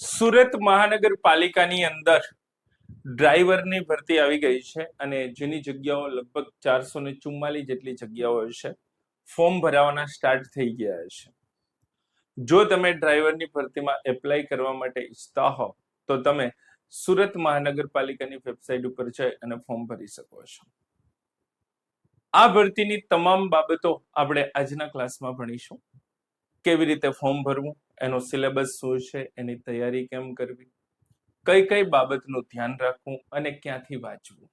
સુરત મહાનગરપાલિકાની અંદર ડ્રાઈવરની ભરતી આવી ગઈ છે અને જેની જગ્યાઓ લગભગ 444 જેટલી જગ્યાઓ છે. ફોર્મ ભરાવાના સ્ટાર્ટ થઈ ગયા છે. જો તમે ડ્રાઈવરની ભરતીમાં એપ્લાય કરવા માટે ઈચ્છતા હો તો તમે સુરત મહાનગરપાલિકાની વેબસાઇટ ઉપર જઈ અને ફોર્મ ભરી શકો છો. આ ભરતીની તમામ બાબતો આપણે આજના ક્લાસમાં ભણીશું. કેવી રીતે ફોર્મ ભરવું, એનો સિલેબસ શું છે, એની તૈયારી કેમ કરવી, કઈ કઈ બાબતનું ધ્યાન રાખવું અને ક્યાંથી વાંચવું.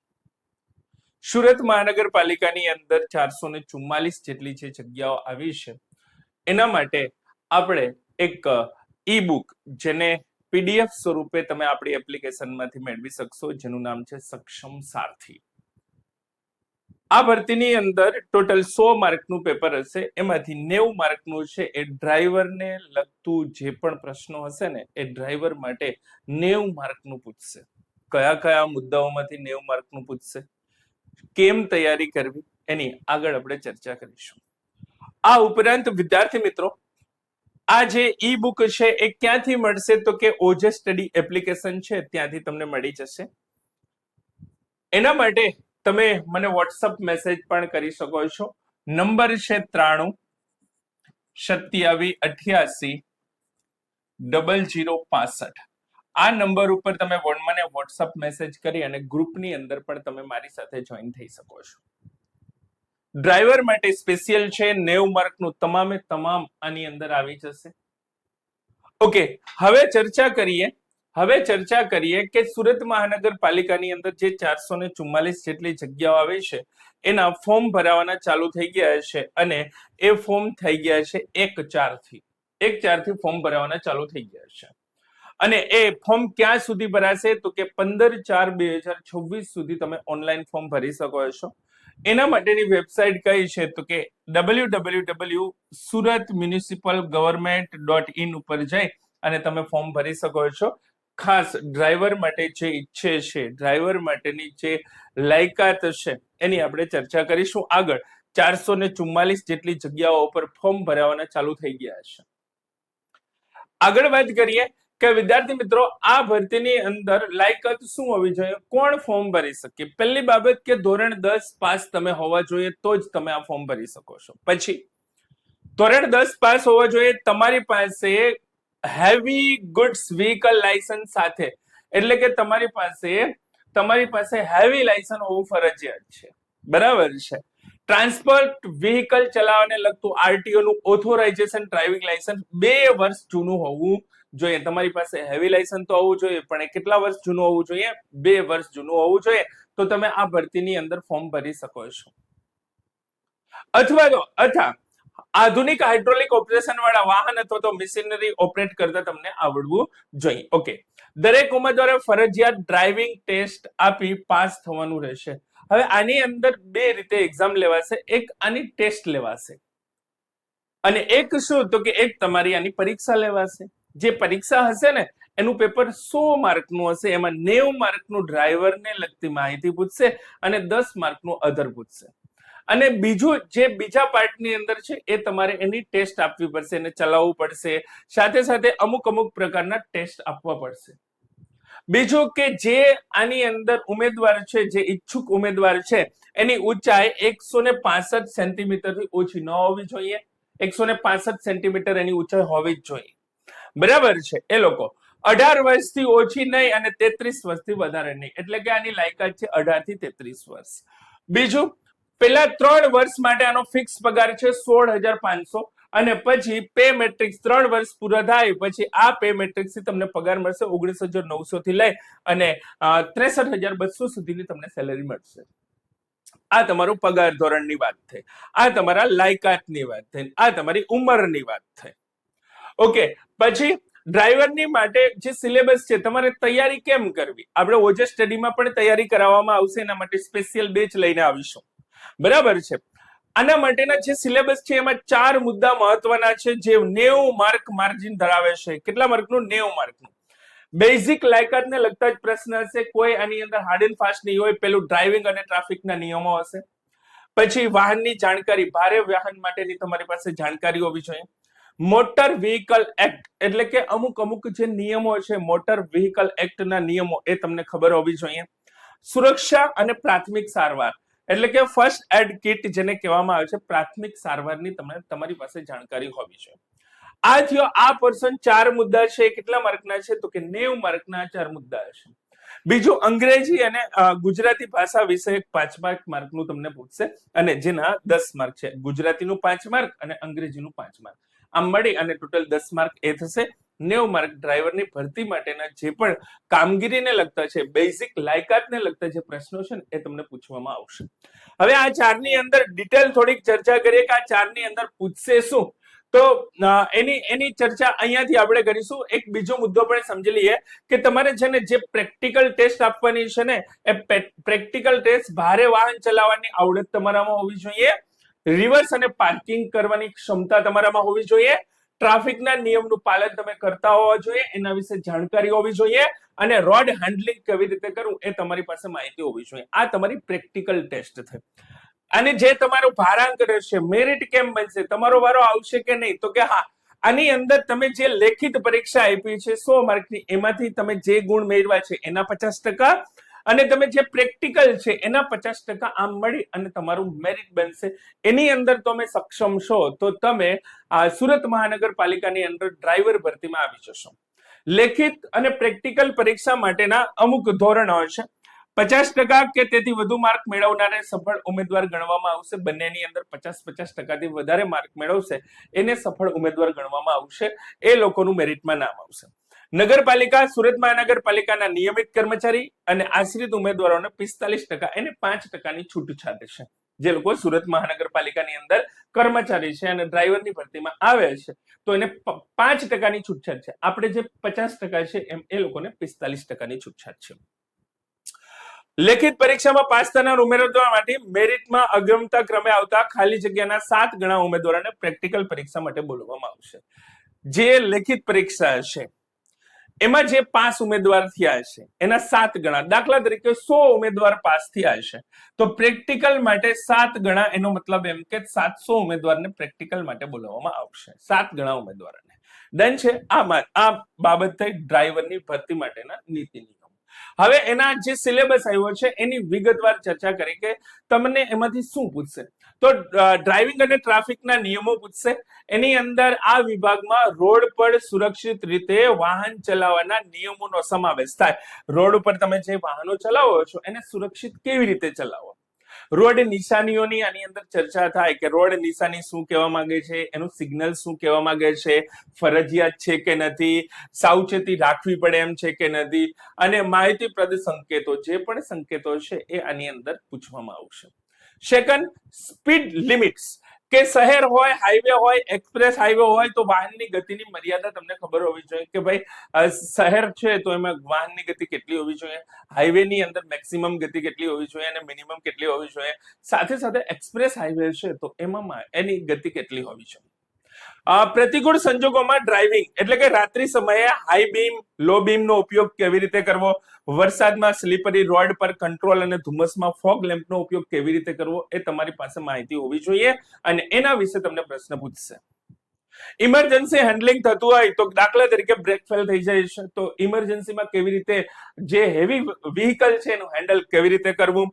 સુરત મહાનગરપાલિકાની અંદર 444 જેટલી જે જગ્યાઓ આવી છે એના માટે આપણે એક ઈ બુક જેને પીડીએફ સ્વરૂપે તમે આપણી એપ્લિકેશનમાંથી મેળવી શકશો, જેનું નામ છે સક્ષમ સારથી. આ ભરતીની અંદર ટોટલ 100 માર્કનું પેપર હશે. એમાંથી 90 માર્કનું છે એ ડ્રાઈવરને લગતું જે પણ પ્રશ્નો હશે ને એ ડ્રાઈવર માટે 90 માર્કનું પૂછશે. કયા કયા મુદ્દાઓમાંથી 90 માર્કનું પૂછશે, કેમ તૈયારી કરવી, એની આગળ આપણે ચર્ચા કરીશું. આ ઉપરાંત વિદ્યાર્થી મિત્રો, આ જે ઈ બુક છે એ ક્યાંથી મળશે તો કે ઓજે સ્ટડી એપ્લિકેશન છે ત્યાંથી તમને મળી જશે. એના માટે તમે મને વોટ્સઅપ મેસેજ પણ કરી શકો છો. નંબર છે 93 27 88 0065. આ નંબર ઉપર તમે મને વોટ્સઅપ મેસેજ કરી અને ગ્રુપની અંદર પણ તમે મારી સાથે જોઈન થઈ શકો છો. ડ્રાઈવર માટે સ્પેશિયલ છે, 90 માર્કનું તમામે તમામ આની અંદર આવી જશે. ઓકે, હવે ચર્ચા કરીએ કે સુરત મહાનગરપાલિકાની અંદર જે 444 જેટલી જગ્યાઓ આવી છે એના ફોર્મ ભરાવાના ચાલુ થઈ ગયા છે અને એ ફોર્મ થઈ ગયા છે 1/4 થી ફોર્મ ભરાવાના ચાલુ થઈ ગયા છે. અને એ ફોર્મ ક્યાં સુધી ભરાશે તો કે 15/4/2026 સુધી તમે ઓનલાઈન ફોર્મ ભરી શકો છો. એના માટેની વેબસાઇટ કઈ છે તો કે www.suratmunicipalgovernment.in ઉપર જઈ અને તમે ફોર્મ ભરી શકો છો. ખાસ ડ્રાઈવર માટે જે ઈચ્છે છે, ડ્રાઈવર માટેની જે લાયકાત છે એની આપણે ચર્ચા કરીશું આગળ. 444 જેટલી જગ્યાઓ ઉપર ફોર્મ ભરાવાના ચાલુ થઈ ગયા છે. આગળ વાત કરીએ કે વિદ્યાર્થી મિત્રો, આ ભરતીની અંદર લાયકાત શું હોવી જોઈએ, કોણ ફોર્મ ભરી શકે. પહેલી બાબત કે ધોરણ 10 પાસ તમે હોવા જોઈએ તો જ તમે આ ફોર્મ ભરી શકો છો. પછી ધોરણ 10 પાસ હોવા જોઈએ, તમારી પાસે હેવી ગુડ્સ વ્હીકલ લાયસન્સ સાથે, એટલે કે તમારી પાસે હેવી લાયસન્સ હોવું ફરજિયાત છે. બરાબર છે. ટ્રાન્સપોર્ટ વ્હીકલ ચલાવવાને લગતું આરટીઓ નું ઓથોરાઇઝેશન ડ્રાઇવિંગ લાયસન્સ 2 વર્ષ જૂનું હોવું જોઈએ. તમારી પાસે હેવી લાયસન્સ તો હોવું જોઈએ, પણ એ કેટલા વર્ષ જૂનું હોવું જોઈએ? 2 વર્ષ જૂનું હોવું જોઈએ. તો તમે આ ભરતીની અંદર ફોર્મ ભરી શકો છો. અથવા આધુનિક હાઇડ્રોલિક ઓપરેશન વાળા વાહન અથવા તો મશીનરી ઓપરેટ કરતા તમને આવડવું જોઈએ. ઓકે, દરેક ઉમેદવારે ફરજિયાત ડ્રાઇવિંગ ટેસ્ટ આપી પાસ થવાનું રહેશે. હવે આની અંદર 2 રીતે એક્ઝામ લેવાશે. એક આની ટેસ્ટ લેવાશે અને એક શું તો કે એક તમારી આની પરીક્ષા લેવાશે. જે પરીક્ષા હશે ને એનું પેપર 100 માર્કનું હશે. એમાં 90 માર્કનું ડ્રાઈવરને લગતી માહિતી પૂછશે અને 10 માર્કનું અધર પૂછશે. અને બીજું જે બીજા પાર્ટની અંદર છે એ તમારે એની ટેસ્ટ આપવી પડશે, એને ચલાવવું પડશે. સાથે સાથે અમુક પ્રકારના ટેસ્ટ આપવા પડશે. બીજું કે જે આની અંદર ઉમેદવાર છે, જે ઈચ્છુક ઉમેદવાર છે, એની ઊંચાઈ 165 સેન્ટીમીટરથી ઓછી ન હોવી જોઈએ. 165 સેન્ટીમીટર એની ઊંચાઈ હોવી જ જોઈએ. બરાબર છે. એ લોકો 18 વર્ષથી ઓછી નહીં અને 33 વર્ષથી વધારે નહીં, એટલે કે આની લાયકાત છે 18 થી 33 વર્ષ. બીજું, પેલા 3 વર્ષ માટે આનો ફિક્સ પગાર છે 16,500 અને પછી પે મેટ્રિક્સ 3 વર્ષ પૂરા થાય પછી આ પે મેટ્રિક્સ થી તમને પગાર મળશે 19,900 થી લઈ અને 63,200 સુધીની તમને સેલેરી મળશે. આ તમારું પગાર ધોરણની વાત થઈ, આ તમારા લાયકાતની વાત થઈ, આ તમારી ઉંમરની વાત થઈ. ઓકે, પછી ડ્રાઈવરની માટે જે સિલેબસ છે, તમારે તૈયારી કેમ કરવી, આપણે ઓજે સ્ટડીમાં પણ તૈયારી કરાવવામાં આવશે. એના માટે સ્પેશિયલ બેચ લઈને આવીશું. બરાબર છે. આના માટેના જે સિલેબસ છે એમાં 4 મુદ્દા મહત્વના છે જે 90 માર્ક માર્જિન ધરાવે છે. કેટલા માર્કનું? 90 માર્કનું. બેઝિક લાયકાતને લગતા જ પ્રશ્ન હશે, કોઈ આની અંદર હાર્ડ એન્ડ ફાસ્ટ નહીં હોય. પેલું ડ્રાઇવિંગ અને ટ્રાફિકના નિયમો હશે. પછી વાહનની જાણકારી, ભારે વાહન માટેની તમારી પાસે જાણકારી હોવી જોઈએ. મોટર વ્હીકલ એક્ટ એટલે કે અમુક જે નિયમો છે મોટર વ્હીકલ એક્ટ ના નિયમો એ તમને ખબર હોવી જોઈએ. સુરક્ષા અને પ્રાથમિક સારવાર એટલે કે ફર્સ્ટ એડ કિટ જેને કહેવામાં આવે છે, પ્રાથમિક સારવારની તમને તમારી પાસે જાણકારી હોવી જોઈએ. આ થયો આ પર્સન 4 મુદ્દા છે. કેટલા માર્કના છે? તો કે 90 માર્કના 4 મુદ્દા છે. બીજું અંગ્રેજી અને ગુજરાતી ભાષા વિષય 5 માર્કનું તમને પૂછશે અને જેના 10 માર્ક છે. ગુજરાતીનું 5 માર્ક અને અંગ્રેજીનું 5 માર્ક, આમ મળી અને ટોટલ 10 માર્ક એ થશે. 90 માર્ક ડ્રાઈવરની ભરતી માટેના જે પણ કામગીરીને લગતા છે, બેઝિક લાયકાતને લગતા જે પ્રશ્નો છે ને એ તમને પૂછવામાં આવશે. હવે આ 4ની અંદર ડિટેલ થોડીક ચર્ચા કરીએ કે આ 4ની અંદર પૂછશે શું, તો એની ચર્ચા અહીંયાથી આપણે કરીશું. એક બીજો મુદ્દો પણ સમજી લઈએ કે તમારે છે ને જે પ્રેક્ટિકલ ટેસ્ટ આપવાની છે ને એ પ્રેક્ટિકલ ટેસ્ટ ભારે વાહન ચલાવવાની આવડત તમારામાં હોવી જોઈએ, રિવર્સ અને પાર્કિંગ કરવાની ક્ષમતા તમારામાં હોવી જોઈએ, ટ્રાફિકના નિયમનું પાલન તમે કરતા હોવા જોઈએ, એના વિશે જાણકારી હોવી જોઈએ અને રોડ હેન્ડલિંગ કેવી રીતે કરવું એ તમારી પાસે માહિતી હોવી જોઈએ. આ તમારી પ્રેક્ટિકલ ટેસ્ટ થઈ. અને જે તમારો ભારાંક રહેશે, મેરિટ કેમ બનશે, તમારો વારો આવશે કે નહીં, તો કે હા, આની અંદર તમે જે લેખિત પરીક્ષા આપી છે 100 માર્કની, એમાંથી તમે જે ગુણ મેળવ્યા છે એના 50% અને તમે જે પ્રેક્ટિકલ છે એના 50% આમ મળી અને તમારું મેરિટ બનશે. એની અંદર તમે સક્ષમ છો તો તમે સુરત મહાનગરપાલિકાની અંદર ડ્રાઈવર ભરતીમાં આવી જશો. લેખિત અને પ્રેક્ટિકલ પરીક્ષા માટેના અમુક ધોરણો છે. 50% કે તેથી વધુ માર્ક મેળવનારને સફળ ઉમેદવાર ગણવામાં આવશે. બંનેની અંદર 50% વધારે માર્ક મેળવશે એને સફળ ઉમેદવાર ગણવામાં આવશે. એ લોકોનું મેરિટમાં નામ આવશે. નગરપાલિકા, સુરત મહાનગરપાલિકાના નિયમિત કર્મચારી અને આશ્રિત ઉમેદવારોને 45% એને 5%ની છૂટછાટ છે. જે લોકો સુરત મહાનગરપાલિકાની અંદર કર્મચારી છે અને ડ્રાઈવરની ભરતીમાં આવે છે તો એને 5%ની છૂટછાટ છે. આપણે જે 50% છે એમ એ લોકોને 45%ની છૂટછાટ છે. લેખિત પરીક્ષામાં પાસ થનાર ઉમેદવાર માટે મેરિટમાં અગ્રતા ક્રમે આવતા ખાલી જગ્યાના 7 ગણા ઉમેદવારોને પ્રેક્ટિકલ પરીક્ષા માટે બોલાવવામાં આવશે. જે લેખિત પરીક્ષા છે એમાં જે પાસ ઉમેદવાર થયા છે એના 7 ગણા, દાખલા તરીકે 100 ઉમેદવાર પાસ થયા છે તો પ્રેક્ટિકલ માટે 7 ગણા, એનો મતલબ એમ કે 700 ઉમેદવારને પ્રેક્ટિકલ માટે બોલાવવામાં આવશે. 7 ગણા ઉમેદવારોને ડન છે. આ બાબત થઈ ડ્રાઈવરની ભરતી માટેના નીતિ નિયમો. હવે એના જે સિલેબસ આવ્યો છે એની વિગતવાર ચર્ચા કરી કે તમને એમાંથી શું પૂછશે. તો ડ્રાઇવિંગ અને ટ્રાફિકના નિયમો પૂછશે. એની અંદર આ વિભાગમાં રોડ પર સુરક્ષિત રીતે વાહન ચલાવવાના નિયમોનો સમાવેશ થાય. રોડ ઉપર તમે જે વાહનો ચલાવો છો એને સુરક્ષિત કેવી રીતે ચલાવો. રોડ નિશાનીઓની આની અંદર ચર્ચા થાય કે રોડ નિશાની શું કહેવા માંગે છે, એનું સિગ્નલ શું કહેવા માંગે છે, ફરજિયાત છે કે નથી, સાવચેતી રાખવી પડે એમ છે કે નથી, અને માહિતીપ્રદ સંકેતો, જે પણ સંકેતો છે એ આની અંદર પૂછવામાં આવશે. સેકન્ડ, સ્પીડ લિમિટ્સ કે શહેર હોય, હાઈવે હોય, એક્સપ્રેસ હાઈવે હોય તો વાહનની ગતિની મર્યાદા તમને ખબર હોવી જોઈએ કે ભાઈ શહેર છે તો એમાં વાહનની ગતિ કેટલી હોવી જોઈએ, હાઈવેની અંદર મેક્સિમમ ગતિ કેટલી હોવી જોઈએ અને મિનિમમ કેટલી હોવી જોઈએ, સાથે સાથે એક્સપ્રેસ હાઈવે છે તો એમાં એની ગતિ કેટલી હોવી જોઈએ. પ્રતિકૂળ સંજોગોમાં ડ્રાઇવિંગ એટલે કે રાત્રિ સમયે હાઈ બીમ, લો બીમનો ઉપયોગ કેવી રીતે કરવો, વરસાદમાં સ્લીપરી રોડ પર કંટ્રોલ અને ધુમ્મસમાં ફોગ લેમ્પનો ઉપયોગ કેવી રીતે કરવો એ તમારી પાસે માહિતી હોવી જોઈએ અને એના વિશે તમને પ્રશ્ન પૂછશે. ઇમરજન્સી હેન્ડલિંગ થતું હોય તો દાખલા તરીકે બ્રેક ફેલ થઈ જાય છે તો ઇમરજન્સીમાં કેવી રીતે જે હેવી વ્હીકલ છે એનું હેન્ડલ કેવી રીતે કરવું,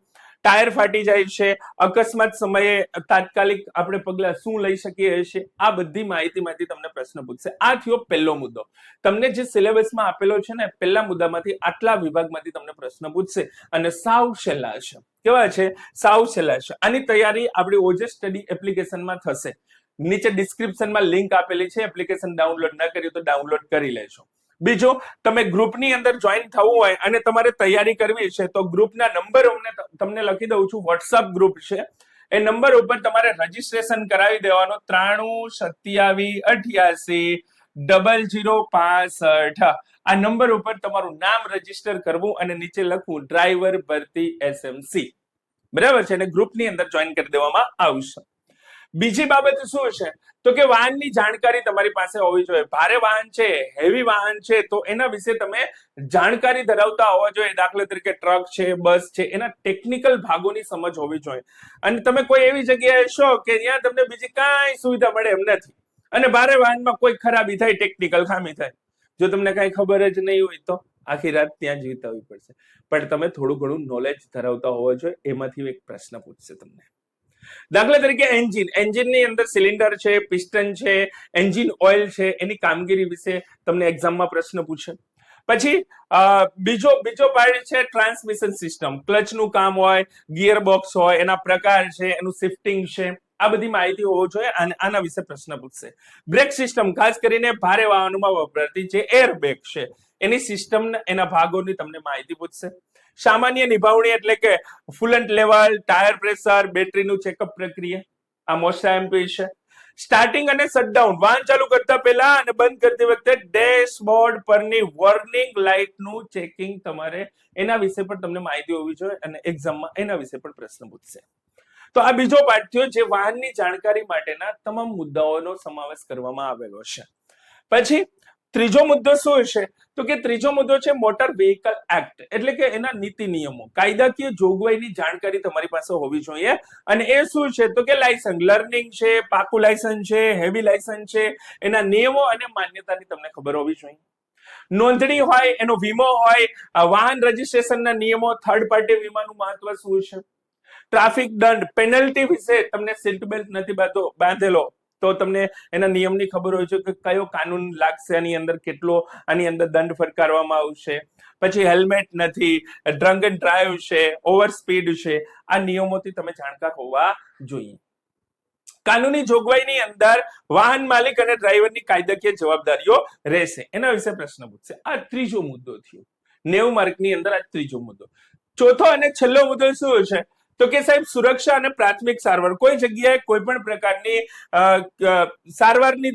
ટાયર ફાટી જાય છે, અકસ્માત સમયે તાત્કાલિક આપણે પગલા શું લઈ શકીએ છીએ, આ બધી માહિતીમાંથી તમને પ્રશ્ન પૂછશે. આ થયો પહેલો મુદ્દો. તમને જે સિલેબસમાં આપેલો છે ને પહેલા મુદ્દામાંથી આટલા વિભાગમાંથી તમને પ્રશ્ન પૂછશે અને સાવ છેલ્લા છે. કેવા છે? સાવ છેલ્લા છે. આની તૈયારી આપણી ઓજસ સ્ટડી એપ્લિકેશનમાં થશે. નીચે ડિસ્ક્રિપ્શનમાં લિંક આપેલી છે, એપ્લિકેશન ડાઉનલોડ ન કરી તો ડાઉનલોડ કરી લેજો. બીજું, તમે ગ્રુપની અંદર જોઈન થવું હોય અને તમારે તૈયારી કરવી છે તો ગ્રુપના નંબર તમને લખી દઉં છું. વોટ્સઅપ ગ્રુપ છે, એ નંબર ઉપર તમારે રજીસ્ટ્રેશન કરાવી દેવાનો 9387880065. આ નંબર ઉપર તમારું નામ રજીસ્ટર કરવું અને નીચે લખવું ડ્રાઈવર ભરતી SMC. બરાબર છે, અને ગ્રુપની અંદર જોઈન કરી દેવામાં આવશે. બીજી બાબત શું છે તો કે વાહનની જાણકારી તમારી પાસે હોવી જોઈએ. ભારે વાહન છે, હેવી વાહન છે તો એના વિશે તમે જાણકારી ધરાવતા હોવા જોઈએ. દાખલા તરીકે ટ્રક છે, બસ છે, એના ટેકનિકલ ભાગોની સમજ હોવી જોઈએ. અને તમે કોઈ એવી જગ્યાએ છો કે જ્યાં તમને બીજી કાંઈ સુવિધા મળે એમ નથી અને ભારે વાહનમાં કોઈ ખરાબી થાય, ટેકનિકલ ખામી થાય, જો તમને કઈ ખબર જ નહીં હોય તો આખી રાત ત્યાં જ વિતાવવી પડશે. પણ તમે થોડું ઘણું નોલેજ ધરાવતા હોવો જોઈએ, એમાંથી એક પ્રશ્ન પૂછશે તમને. દાખલા તરીકે એન્જિનની અંદર સિલિન્ડર છે, પિસ્ટન છે, એન્જિન ઓઇલ છે, એની કામગીરી વિશે તમને એક્ઝામમાં પ્રશ્ન પૂછે. પછી બીજો પાર્ટ છે ટ્રાન્સમિશન સિસ્ટમ, ક્લચનું કામ હોય, ગિયર બોક્સ હોય, એના પ્રકાર છે, એનું શિફ્ટિંગ છે, આ બધી માહિતી હોવો જોઈએ અને આના વિશે પ્રશ્ન પૂછશે. બ્રેક સિસ્ટમ, ખાસ કરીને ભારે વાહનોમાં વપરાતી જે એર બ્રેક છે એની સિસ્ટમ, એના ભાગોની તમને માહિતી પૂછશે. સામાન્ય નિભાવણી એટલે કે ફુલન્ટ લેવલ, ટાયર પ્રેશર, બેટરીનું ચેકઅપ પ્રક્રિયા, આ મોસ્ટ આઈએમપી છે. સ્ટાર્ટિંગ અને શટડાઉન, વાહન ચાલુ કરતા પહેલા અને બંધ કરતી વખતે ડેશબોર્ડ પરની વોર્નિંગ લાઇટનું ચેકિંગ તમારે, એના વિશે પણ તમને માહિતી હોવી જોઈએ અને એક્ઝામમાં એના વિશે પણ પ્રશ્ન પૂછશે. તો આ બીજો પાઠ થયો જે વાહનની જાણકારી માટેના તમામ મુદ્દાઓનો સમાવેશ કરવામાં આવેલો છે. પછી ત્રીજો મુદ્દો શું છે? તો કે ત્રીજો મુદ્દો છે મોટર વ્હીકલ એક્ટ, એટલે કે એના નીતિ નિયમો, કાયદાકીય જોગવાઈની જાણકારી તમારી પાસે હોવી જોઈએ. અને એ શું છે? તો કે લાયસન્સ, લર્નિંગ છે, પાકું લાયસન્સ છે, હેવી લાયસન્સ છે, એના નિયમો અને માન્યતાની તમને ખબર હોવી જોઈએ. નોંધણી હોય, એનો વીમો હોય, વાહન રજીસ્ટ્રેશનના નિયમો, થર્ડ પાર્ટી વીમાનું મહત્વ શું છે, ટ્રાફિક દંડ, પેનલ્ટી વિશે, તમને સીટ બેલ્ટ નથી બાંધેલો તો તમને એના નિયમની ખબર હોય છે કે કયો કાનૂન લાગશે, આની અંદર કેટલો આની અંદર દંડ ફટકારવામાં આવશે. પછી હેલ્મેટ નથી, ડ્રંક એન્ડ ડ્રાઈવ છે, ઓવર સ્પીડ છે, આ નિયમોથી તમે જાણકાર હોવા જોઈએ. કાનૂની જોગવાઈની અંદર વાહન માલિક અને ડ્રાઈવરની કાયદાકીય જવાબદારીઓ રહેશે, એના વિશે પ્રશ્ન પૂછશે. આ ત્રીજો મુદ્દો થયો 90 માર્કની અંદર. આ ત્રીજો મુદ્દો. ચોથો અને છેલ્લો મુદ્દો શું છે? તો કે સાહેબ સુરક્ષા અને પ્રાથમિક સારવાર, કોઈ જગ્યાએ કોઈ પણ પ્રકારની સારવારની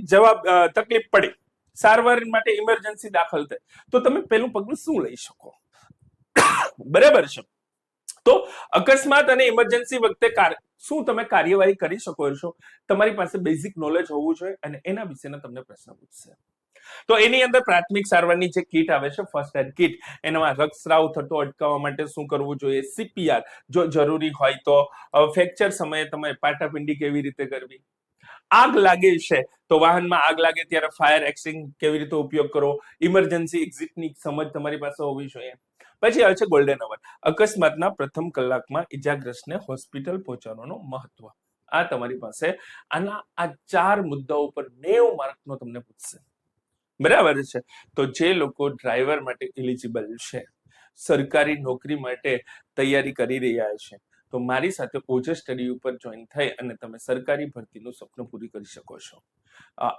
તકલીફ પડે, સારવાર માટે ઇમરજન્સી દાખલ થાય તો તમે પેલું પગલું શું લઈ શકો? બરાબર છે. તો અકસ્માત અને ઇમરજન્સી વખતે શું તમે કાર્યવાહી કરી શકો છો? તમારી પાસે બેઝિક નોલેજ હોવું જોઈએ અને એના વિશેના તમને પ્રશ્ન પૂછશે. તો એની અંદર પ્રાથમિક સારવારની જે કીટ આવે છે, ફર્સ્ટ એડ કીટ, એમાં રક્તસ્રાવ થતો અટકાવવા માટે શું કરવું જોઈએ, સીપીઆર જો જરૂરી હોય તો, ફ્રેક્ચર સમયે તમે પાટાપિંડી કેવી રીતે કરવી, આગ લાગે છે તો વાહનમાં આગ લાગે ત્યારે ફાયર એક્સટિંગ કેવી રીતે ઉપયોગ કરો, ઇમરજન્સી એક્ઝિટની સમજ તમારી પાસે હોવી જોઈએ. પછી આવે છે ગોલ્ડન અવર, અકસ્માતના પ્રથમ કલાકમાં ઈજાગ્રસ્તને હોસ્પિટલ પહોંચાડવાનું મહત્વ. આ તમારી પાસે આ 4 મુદ્દાઓ પર 90 માર્કનો તમને પૂછશે. બરાબર છે. તો જે લોકો ડ્રાઈવર માટે એલિજિબલ છે, સરકારી નોકરી માટે તૈયારી કરી રહ્યા છે, તો મારી સાથે ઓજસ સ્ટડી ઉપર જોઈન થઈ અને તમે સરકારી ભરતીનું સ્વપ્ન પૂરી કરી શકો છો.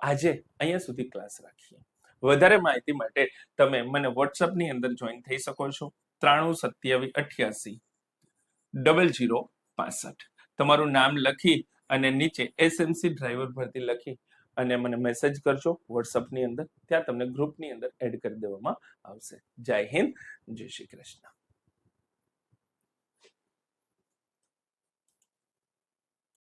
આજે અહીંયા સુધી ક્લાસ રાખીએ. વધારે માહિતી માટે તમે મને વોટ્સઅપની અંદર જોઈન થઈ શકો છો. 9327880065. તમારું નામ લખી અને નીચે એસએમસી ડ્રાઈવર ભરતી લખી અને મને મેસેજ કરજો વોટ્સઅપની અંદર, ત્યાં તમને ગ્રુપની અંદર એડ કરી દેવામાં આવશે. જય હિન્દ, જય શ્રી કૃષ્ણ.